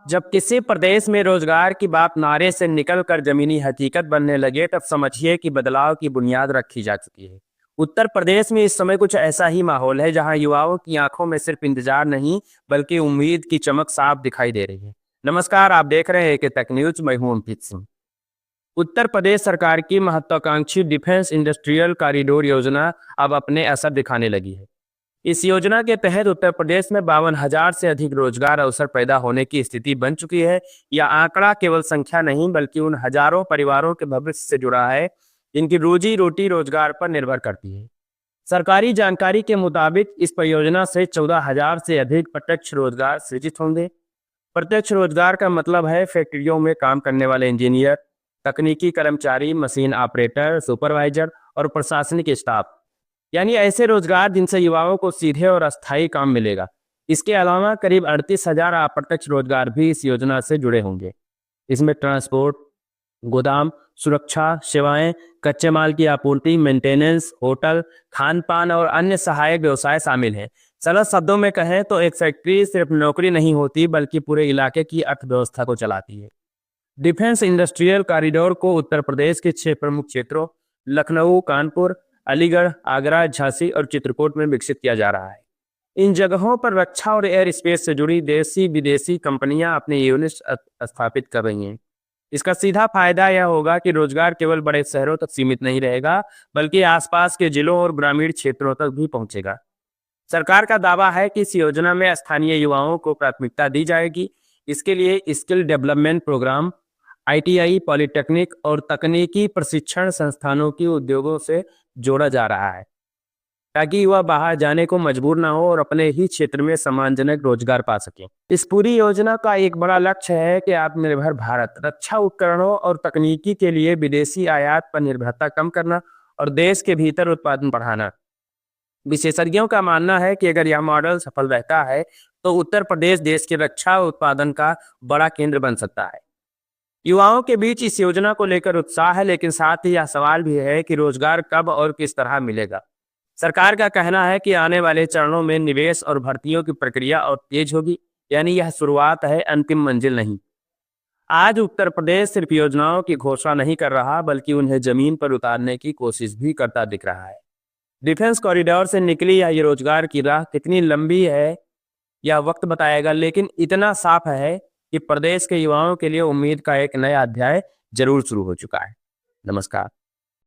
जब किसी प्रदेश में रोजगार की बात नारे से निकलकर जमीनी हकीकत बनने लगे, तब समझिए कि बदलाव की बुनियाद रखी जा चुकी है। उत्तर प्रदेश में इस समय कुछ ऐसा ही माहौल है, जहां युवाओं की आंखों में सिर्फ इंतजार नहीं, बल्कि उम्मीद की चमक साफ दिखाई दे रही है। नमस्कार, आप देख रहे हैं कि तक न्यूज। मैं हूं अंकित सिंह। उत्तर प्रदेश सरकार की महत्वाकांक्षी डिफेंस इंडस्ट्रियल कॉरिडोर योजना अब अपने असर दिखाने लगी है। इस योजना के तहत उत्तर प्रदेश में 52,000 से अधिक रोजगार अवसर पैदा होने की स्थिति बन चुकी है। यह आंकड़ा केवल संख्या नहीं, बल्कि उन हजारों परिवारों के भविष्य से जुड़ा है जिनकी रोजी रोटी रोजगार पर निर्भर करती है। सरकारी जानकारी के मुताबिक इस परियोजना से 14,000 से अधिक प्रत्यक्ष रोजगार सृजित होंगे। प्रत्यक्ष रोजगार का मतलब है फैक्ट्रियों में काम करने वाले इंजीनियर, तकनीकी कर्मचारी, मशीन ऑपरेटर, सुपरवाइजर और प्रशासनिक स्टाफ, यानी ऐसे रोजगार जिनसे युवाओं को सीधे और अस्थायी काम मिलेगा। इसके अलावा करीब 38,000 अप्रत्यक्ष रोजगार भी इस योजना से जुड़े होंगे। इसमें ट्रांसपोर्ट, गोदाम, सुरक्षा सेवाएं, कच्चे माल की आपूर्ति, मेंटेनेंस, होटल, खान पान और अन्य सहायक व्यवसाय शामिल हैं। सरल शब्दों में कहें तो एक फैक्ट्री सिर्फ नौकरी नहीं होती, बल्कि पूरे इलाके की अर्थव्यवस्था को चलाती है। डिफेंस इंडस्ट्रियल कॉरिडोर को उत्तर प्रदेश के 6 प्रमुख क्षेत्रों लखनऊ, कानपुर, अलीगढ़, आगरा, झांसी और चित्रकूट में विकसित किया जा रहा है। इन जगहों पर रक्षा और एयर स्पेस से जुड़ी देसी विदेशी कंपनियां अपने यूनिट्स स्थापित कर रही हैं। इसका सीधा फायदा यह होगा कि रोजगार केवल बड़े शहरों तक सीमित नहीं रहेगा, बल्कि आसपास के जिलों और ग्रामीण क्षेत्रों तक भी पहुंचेगा। सरकार का दावा है कि इस योजना में स्थानीय युवाओं को प्राथमिकता दी जाएगी। इसके लिए skill development programme, ITI, polytechnic और तकनीकी प्रशिक्षण संस्थानों की उद्योगों से जोड़ा जा रहा है, ताकि युवा बाहर जाने को मजबूर ना हो और अपने ही क्षेत्र में सम्मानजनक रोजगार पा सकें। इस पूरी योजना का एक बड़ा लक्ष्य है कि आत्मनिर्भर भारत, रक्षा उपकरणों और तकनीकी के लिए विदेशी आयात पर निर्भरता कम करना और देश के भीतर उत्पादन बढ़ाना। विशेषज्ञों का मानना है कि अगर यह मॉडल सफल रहता है, तो उत्तर प्रदेश देश के रक्षा उत्पादन का बड़ा केंद्र बन सकता है। युवाओं के बीच इस योजना को लेकर उत्साह है, लेकिन साथ ही यह सवाल भी है कि रोजगार कब और किस तरह मिलेगा। सरकार का कहना है कि आने वाले चरणों में निवेश और भर्तियों की प्रक्रिया और तेज होगी, यानी यह शुरुआत है, अंतिम मंजिल नहीं। आज उत्तर प्रदेश सिर्फ योजनाओं की घोषणा नहीं कर रहा, बल्कि उन्हें जमीन पर उतारने की कोशिश भी करता दिख रहा है। डिफेंस कॉरिडोर से निकली यह रोजगार की राह कितनी लंबी है, यह वक्त बताएगा, लेकिन इतना साफ है कि प्रदेश के युवाओं के लिए उम्मीद का एक नया अध्याय जरूर शुरू हो चुका है। नमस्कार।